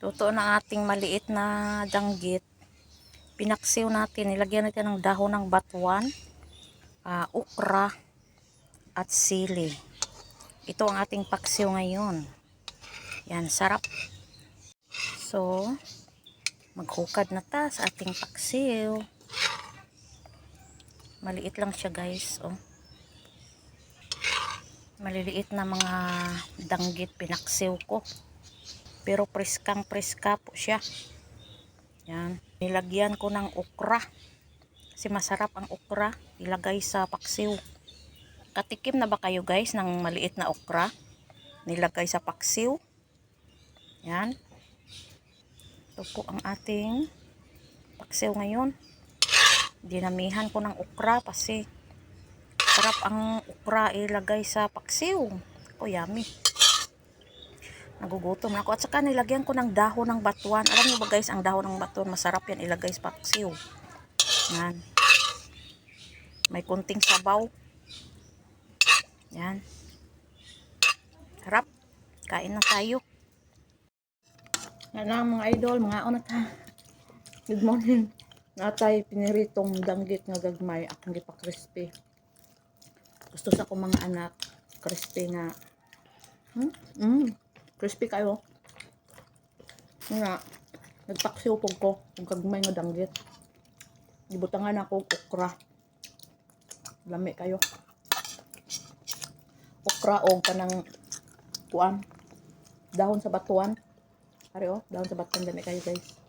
Luto ng ating maliit na danggit. Pinaksiw natin, nilagyan natin ng dahon ng batuan, okra, at sili. Ito ang ating paksiw ngayon. Yan, sarap. So, maghukad na ta sa ating paksiw. Maliit lang siya, guys. Oh. Maliliit na mga danggit pinaksiw ko. Pero preskang preska po siya. Yan. Nilagyan ko ng okra. Kasi masarap ang okra. Ilagay sa paksiw. Katikim na ba kayo, guys, ng maliit na okra? Nilagay sa paksiw. Yan. Ito po ang ating paksiw ngayon. Dinamihan ko ng okra kasi sarap ang okra ilagay sa paksiw. Oh, yummy. Nagugutom na ako. At saka nilagyan ko ng dahon ng batuan. Alam niyo ba, guys, ang dahon ng batuan, masarap yan ilagay sa paksiw. Yan. May kunting sabaw. Yan. Sarap. Kain na tayo. Yan lang mga idol, mga unat ha. Good morning. Natay piniritong danggit nga gagmay akong gipa-crispy. Gusto sa ko mga anak crispy nga. Crispy kayo. Nga nagpaksiw pug ko kung gagmay nga danggit. Gibutangan ako okra. Lami kayo. Okra o kanang kuan. Dahon sa batuan. Ari oh, dahon sa batuan lami kayo, guys.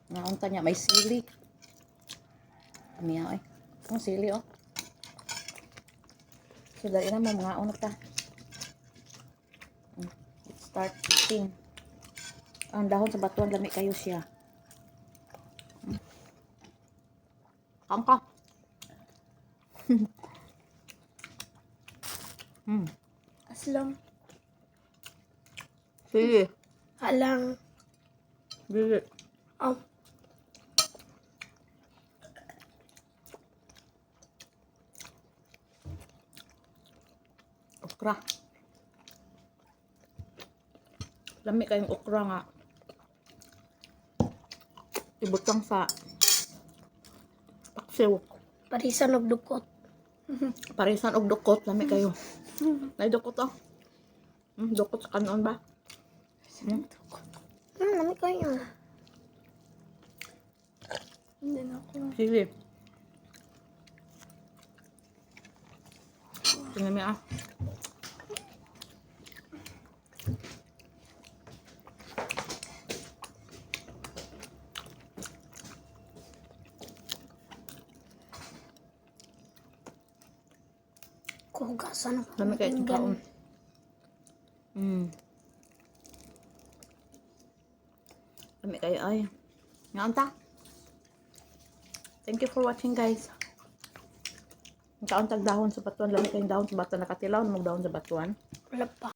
Nga unta niya may sili. Amiya eh. Ang sili oh. So dali na mo mga unta ta. Let's start eating. Ang dahon sa batuan lami kayo siya. Kangka. Aslang. Sili. Alang. Dili. Oh. Okra. Lami kayong okra nga. Ibutang sa paksiw. Parisan og dukot. Parisan og dukot. Lami kayo. Nay dukot oh. Dukot sa kanon ba? Nami kayo. Hindi na ako. Sige. Tingnan mo ah. Kuhugasan ako. Lami kayo itong kaon. Lami kayo ay. Ngaon ta. Thank you for watching, guys. Ang kaon tag dahon sa batuan. Lami kayong dahon sa batuan. Nakatilaw na mag dahon sa batuan. Wala pa.